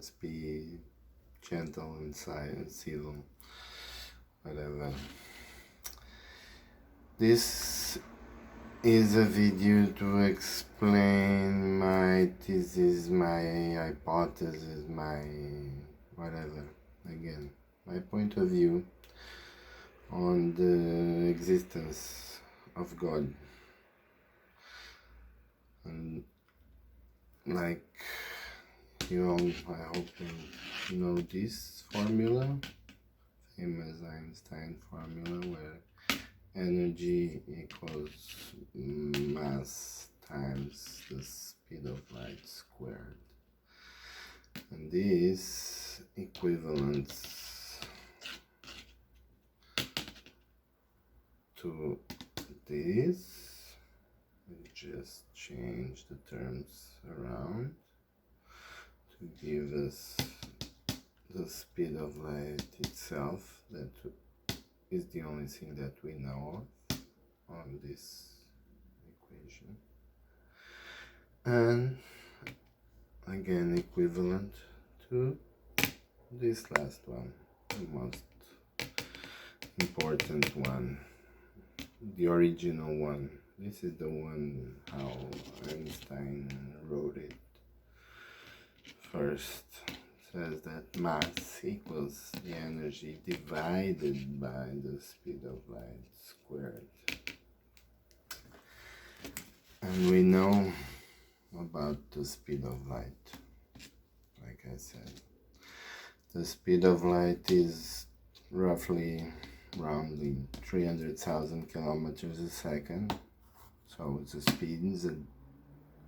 must be gentle and civil, whatever. This is a video to explain my thesis, my hypothesis, my whatever. Again, my point of view on the existence of God. And like you all, I hope you know this formula, famous Einstein formula, where energy equals mass times the speed of light squared. And this equivalence to this, we just change the terms around to give us the speed of light itself, that is the only thing that we know of on this equation, and again equivalent to this last one, the most important one, the original one. This is the one how Einstein wrote it first. Says that mass equals the energy divided by the speed of light squared. And we know about the speed of light. Like I said, the speed of light is roughly, roundly, 300,000 kilometers a second. So it's a speed, it's a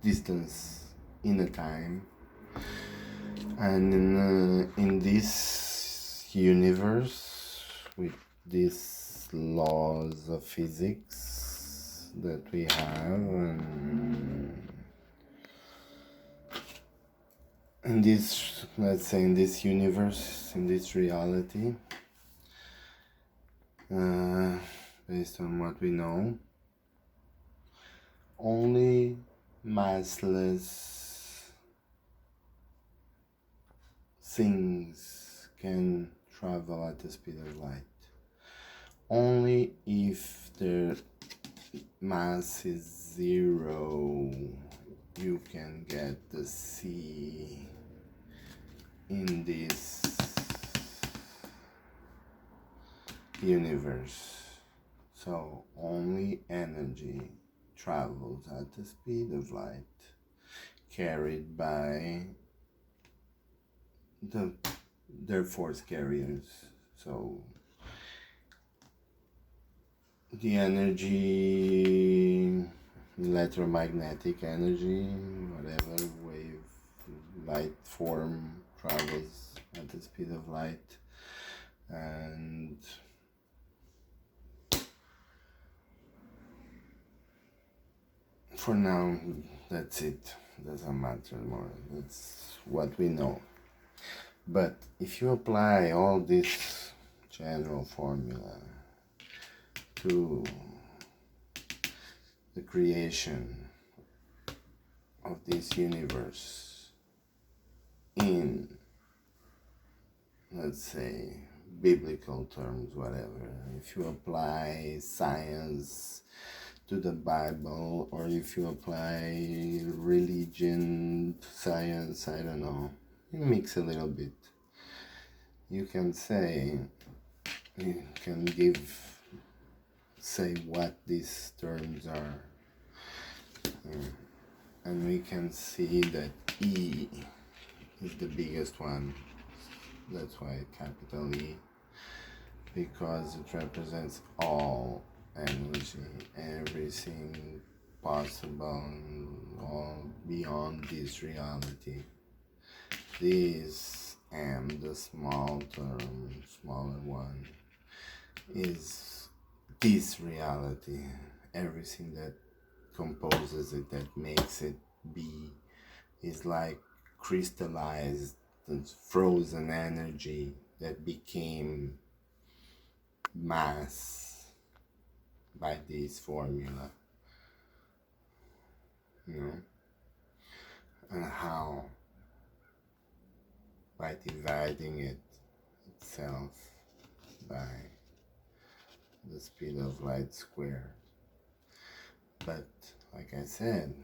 distance in a time. And in this universe, with these laws of physics that we have, and in this, let's say, in this universe, in this reality, based on what we know, only massless things can travel at the speed of light. Only if their mass is zero, you can get the C in this universe. So only energy travels at the speed of light, carried by their force carriers. So the energy, electromagnetic energy, whatever wave, light form, travels at the speed of light. And for now, that's it. Doesn't matter more. That's what we know. But if you apply all this general formula to the creation of this universe in, let's say, biblical terms, whatever, if you apply science to the Bible, or if you apply religion, science, I don't know, you mix a little bit, you can say, you can say what these terms are, and we can see that E is the biggest one. That's why capital E, because it represents all energy, everything possible, all beyond this reality. This M, the small term, smaller one, is this reality. Everything that composes it, that makes it be, is like crystallized and frozen energy that became mass by this formula, you know. And how by dividing it itself by the speed of light squared. But like I said,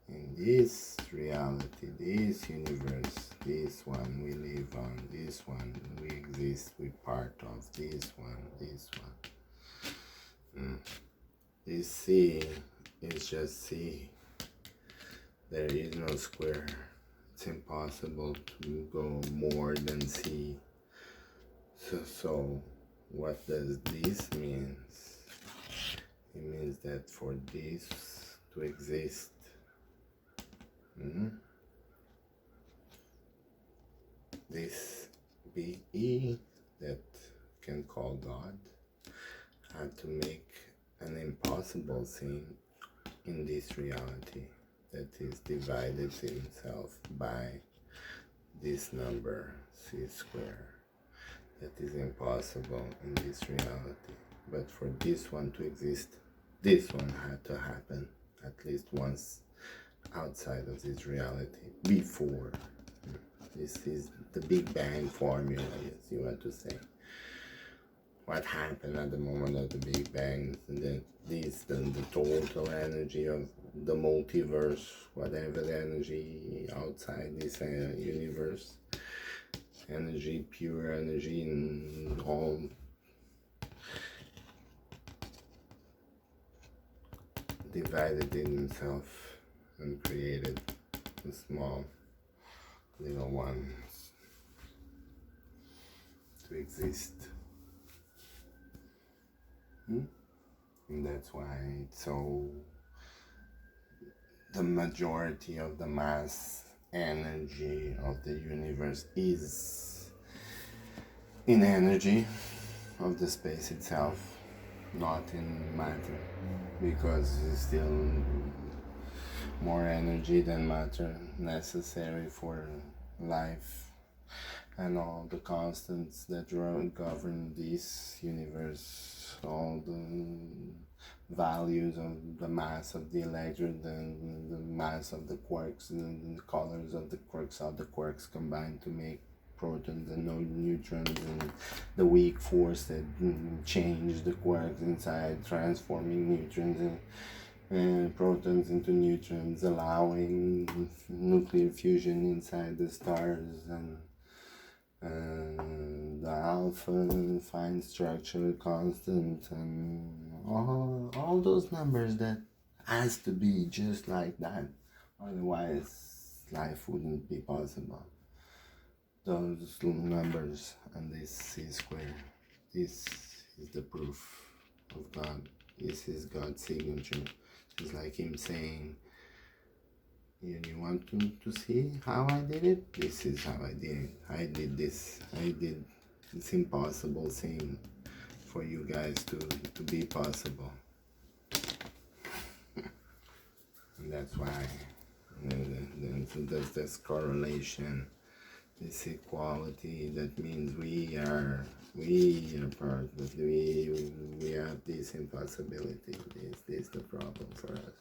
in this reality, this universe, this one we live on, this one we exist, we part of this one, this one. This C is just C. There is no square. It's impossible to go more than C. So what does this mean? It means that for this to exist, this BE that can call God had to make an impossible thing in this reality that is divided itself by this number C squared. That is impossible in this reality. But for this one to exist, this one had to happen at least once outside of this reality before. This is the Big Bang formula, as you want to say. What happened at the moment of the Big Bang, the total energy of the multiverse, whatever the energy outside this universe, energy, pure energy, and all divided in himself and created a small little ones to exist. And that's why it's so, the majority of the mass energy of the universe is in energy of the space itself, not in matter, because it's still more energy than matter necessary for life and all the constants that govern this universe, all the values of the mass of the electron and the mass of the quarks and the colors of the quarks, how the quarks combine to make protons and no neutrons, and the weak force that change the quarks inside, transforming neutrons and protons into neutrons, allowing nuclear fusion inside the stars, and the alpha fine structure constant, and all those numbers that has to be just like that, otherwise life wouldn't be possible. Those numbers and this C square, this is the proof of God. This is God's signature. It's like him saying, you want to see how I did it? This is how I did it. I did this. I did this impossible thing for you guys to be possible. And that's why there's this correlation, this equality. That means we are part, but we have this impossibility. This is the problem for us.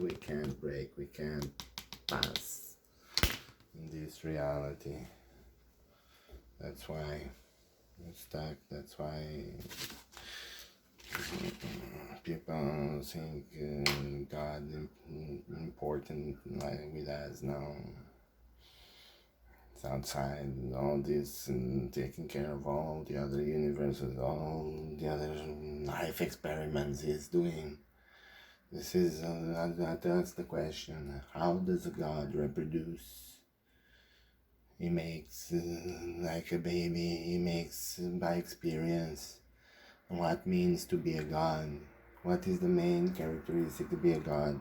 We can't break, we can't pass in this reality. That's why we're stuck. That's why people think God important like with us now. It's outside all this and taking care of all the other universes, all the other life experiments he's doing. This is, that's the question. How does a God reproduce? He makes like a baby, he makes by experience. And what means to be a God? What is the main characteristic to be a God?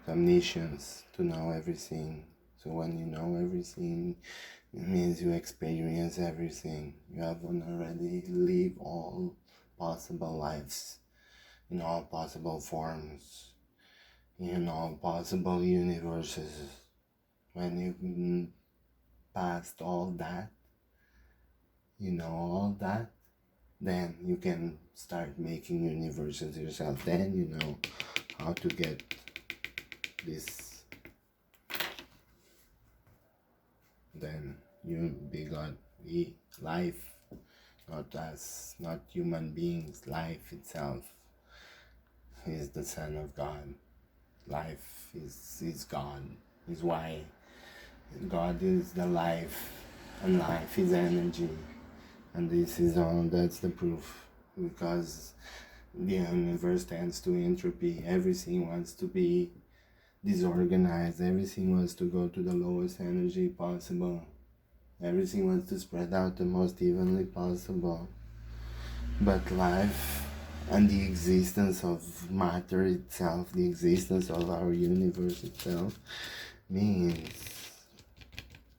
Omniscience, to know everything. So when you know everything, it means you experience everything. You have already lived all possible lives, in all possible forms, in all possible universes. When you passed all that, you know all that, then you can start making universes yourself. Then you know how to get this. Then You be God. We, life, not us, not human beings. Life itself is the Son of God. Life is God. Is why God is the life, and life is energy. And this is all, that's the proof. Because the universe tends to entropy. Everything wants to be disorganized. Everything wants to go to the lowest energy possible. Everything wants to spread out the most evenly possible. But life and the existence of matter itself, the existence of our universe itself, means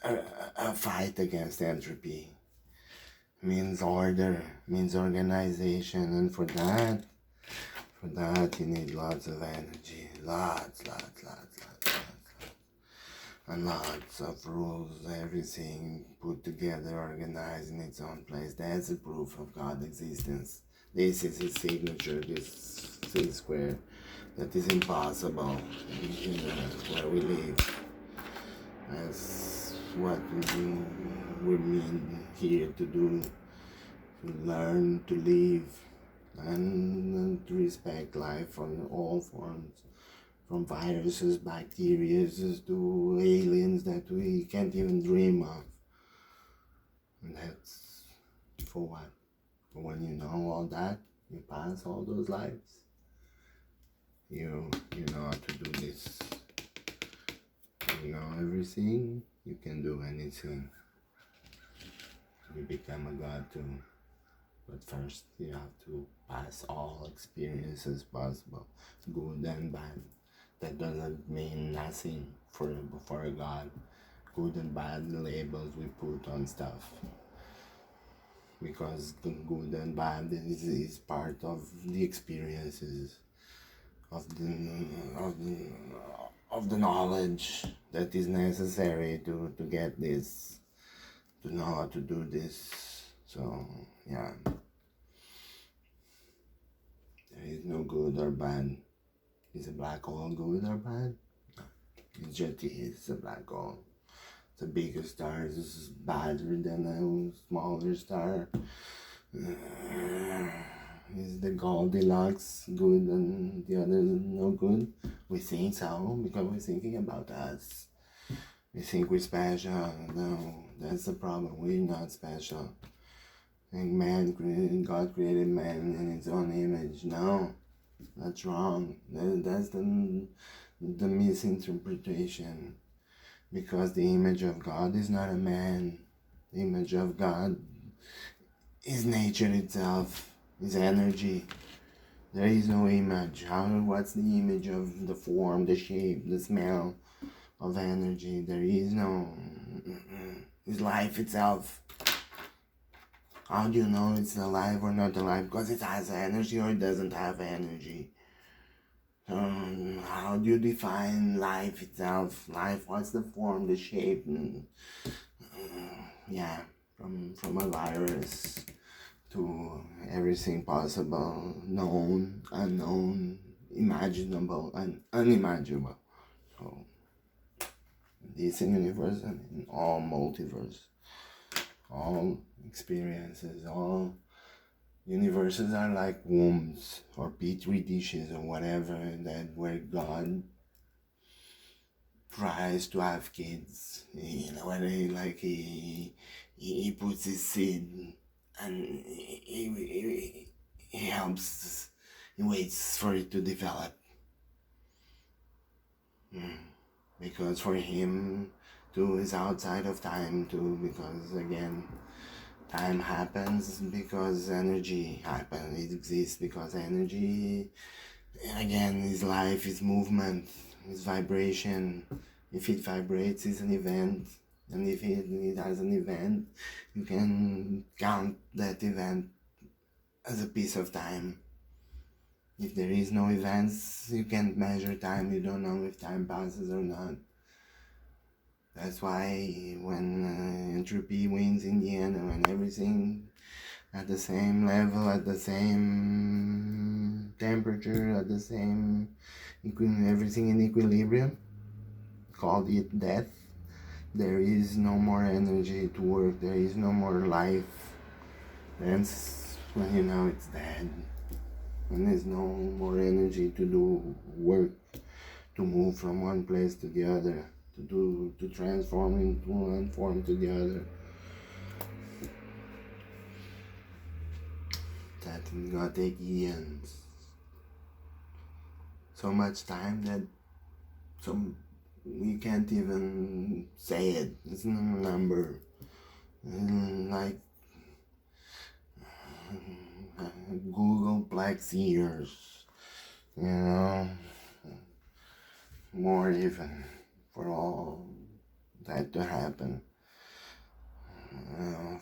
a fight against entropy. Means order, means organization, and for that you need lots of energy, lots, and lots of rules, everything put together, organized in its own place. That's a proof of God's existence. This is his signature, this C square, that is impossible in where we live. That's what we mean here to do, to learn to live and to respect life on all forms, from viruses, bacteria, to aliens that we can't even dream of. And that's for what? For when you know all that, you pass all those lives. You know how to do this. You know everything, you can do anything. You become a god too. But first you have to pass all experiences possible, good and bad. That doesn't mean nothing for a god. Good and bad labels we put on stuff. Because good and bad is part of the experiences, of the knowledge that is necessary to get this, to know how to do this. So yeah, there is no good or bad. Is a black hole good or bad? No. It just is a black hole. The bigger star is better than a smaller star. Is the Goldilocks good and the other no good? We think so because we're thinking about us. We think we're special. No, that's the problem. We're not special. And God created man in his own image. No, that's wrong. That's the misinterpretation. Because the image of God is not a man. The image of God is nature itself, is energy. There is no image. What's the image of the form, the shape, the smell of energy? There is no. It's life itself. How do you know it's alive or not alive? Because it has energy or it doesn't have energy. How do you define life itself? Life, what's the form, the shape? Yeah, from a virus to everything possible, known, unknown, imaginable, and unimaginable. So, this universe, I mean, all multiverse, all experiences, all universes are like wombs or petri dishes or whatever, that where God tries to have kids. You know, when he puts his seed and he helps, he waits for it to develop. Because for him too is outside of time too, because again, time happens because energy happens. It exists because energy, again, is life, is movement, is vibration. If it vibrates, it's an event. And if it has an event, you can count that event as a piece of time. If there is no events, you can't measure time. You don't know if time passes or not. That's why when entropy wins in the end, and when everything at the same level, at the same temperature, at the same, everything in equilibrium, called it death. there is no more energy to work, there is no more life. That's when you know it's dead. When there's no more energy to do work, to move from one place to the other, to transform into one form to the other. That is gonna take eons. So much time that we can't even say it. It's no number. Like Google Plex years, you know, more even for all that to happen.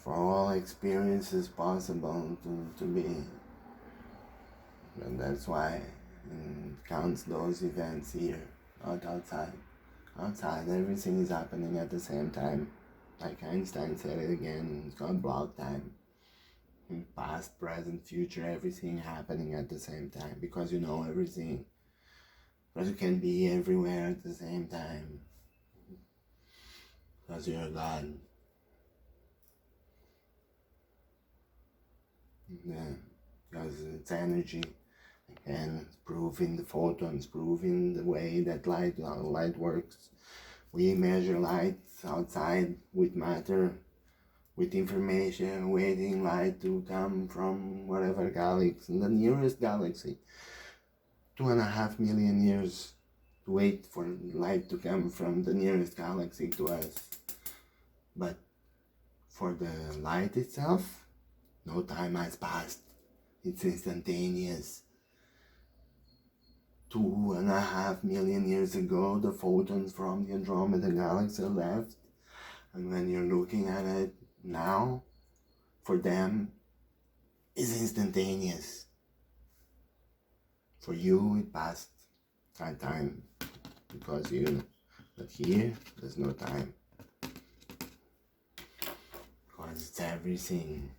For all experiences possible to be. And that's why it counts those events here, not outside. Outside, everything is happening at the same time. Like Einstein said it again, it's called block time. Past, present, future, everything happening at the same time, because you know everything. Because you can be everywhere at the same time. Because you're God. Yeah, because it's energy. Again, it's proving the photons, proving the way that light works. We measure light outside with matter, with information, waiting light to come from whatever galaxy, the nearest galaxy. 2.5 million years to wait for light to come from the nearest galaxy to us. But for the light itself, no time has passed. It's instantaneous. 2.5 million years ago, the photons from the Andromeda galaxy left. And when you're looking at it now, for them, it's instantaneous. For you, it passed that time because you. But here, there's no time. Because it's everything.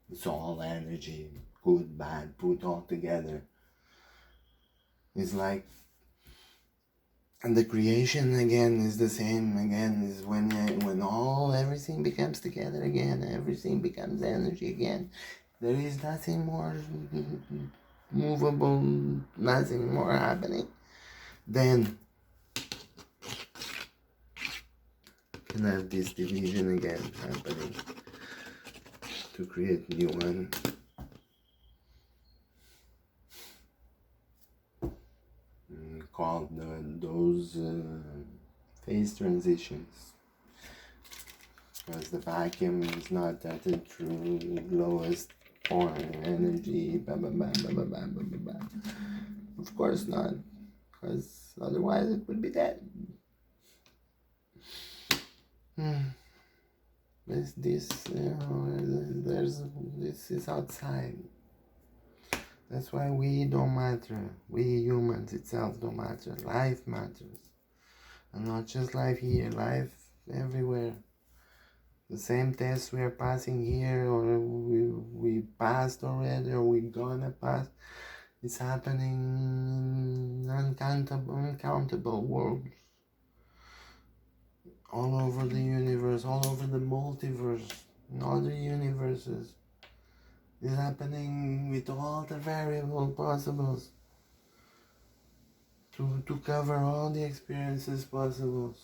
It's all energy, good, bad, put all together. It's like, and the creation again is the same again, is when everything becomes together again, everything becomes energy again. There is nothing more movable, nothing more happening. Then you can have this division again happening to create new one. Called those phase transitions, because the vacuum is not at the true lowest point energy. Blah, blah, blah, blah, blah, blah, blah, blah. Of course not, because otherwise it would be dead. This this is outside. That's why we don't matter. We humans itself don't matter. Life matters. And not just life here, life everywhere. The same test we are passing here, or we passed already, or we're gonna pass, it's happening in uncountable worlds. All over the universe, all over the multiverse, in other universes. Is happening with all the variable possibles to cover all the experiences possible.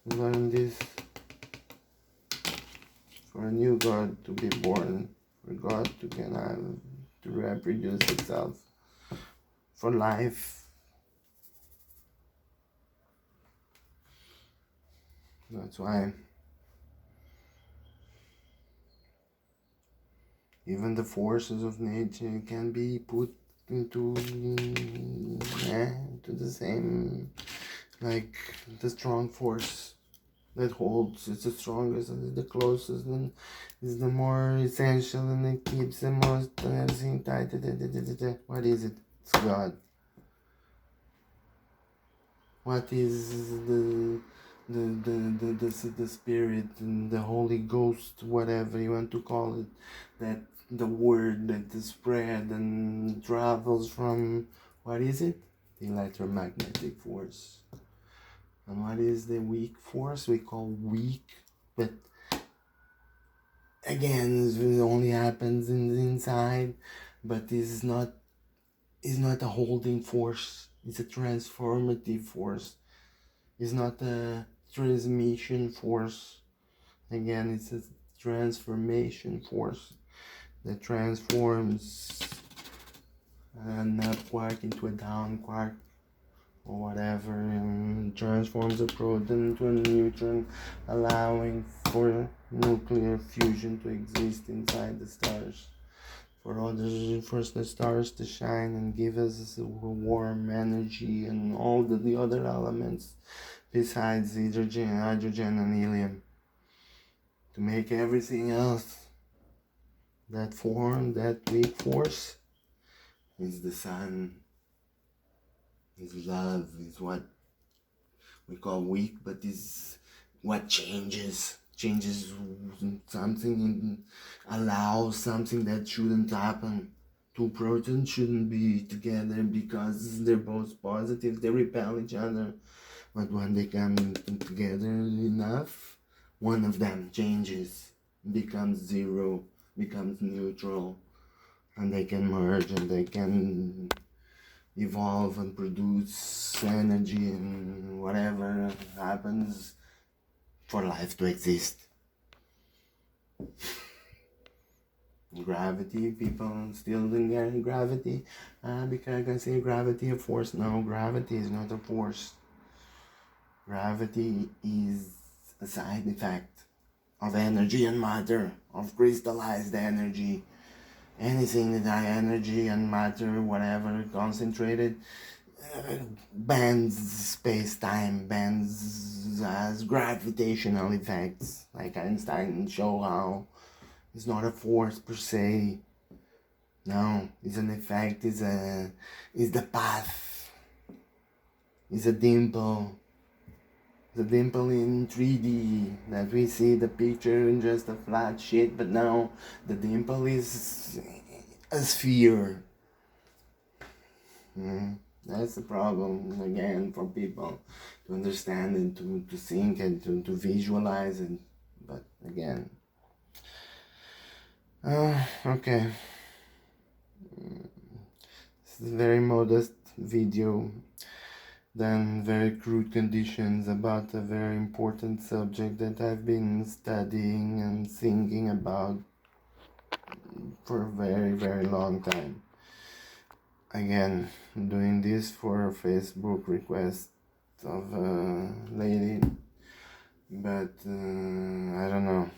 Learn this for a new God to be born, for God to reproduce itself, for life. That's why even the forces of nature can be put into the same, like the strong force that holds. It's the strongest and the closest and is the more essential, and it keeps the most everything tight. What is it? It's God. What is the spirit and the Holy Ghost, whatever you want to call it, that the word that is spread and travels from, what is it? The electromagnetic force. And what is the weak force? We call weak, but again, it only happens in the inside, but is not a holding force. It's a transformative force. It's not a transmission force. Again, it's a transformation force that transforms an up quark into a down quark or whatever, and transforms a proton into a neutron, allowing for nuclear fusion to exist inside the stars. For the stars to shine and give us warm energy and all the other elements besides hydrogen and helium, to make everything else. That form, that weak force, is the sun, is love, is what we call weak, but is what changes something and allows something that shouldn't happen. Two protons shouldn't be together because they're both positive, they repel each other. But when they come together enough, one of them changes, becomes zero, becomes neutral, and they can merge and they can evolve and produce energy and whatever happens for life to exist. Gravity, people still don't get gravity because I can say gravity a force. No, gravity is not a force. Gravity is a side effect of energy and matter, of crystallized energy. Anything that has energy and matter, whatever, concentrated, bends space-time, bends as gravitational effects, like Einstein show how it's not a force per se. No, it's an effect, it's the path, it's a dimple. The dimple in 3D that we see the picture in just a flat sheet, but now the dimple is a sphere. That's the problem again for people to understand and to think and to visualize it. But again, okay. This is a very modest video, then very crude conditions about a very important subject that I've been studying and thinking about for a very, very long time. Again, doing this for a Facebook request of a lady, but I don't know,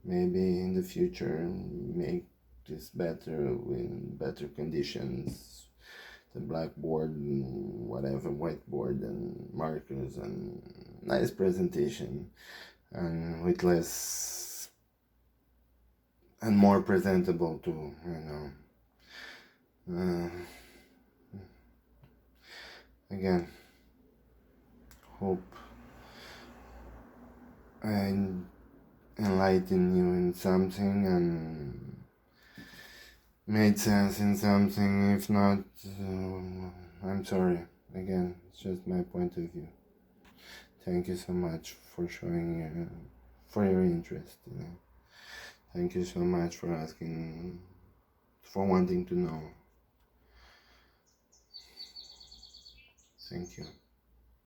maybe in the future make this better with better conditions, the blackboard, whatever, whiteboard and markers and nice presentation, and with less and more presentable too, again, hope I enlighten you in something and made sense in something. If not, I'm sorry. Again, it's just my point of view. Thank you so much for showing for your interest. Thank you so much for asking, for wanting to know. Thank you.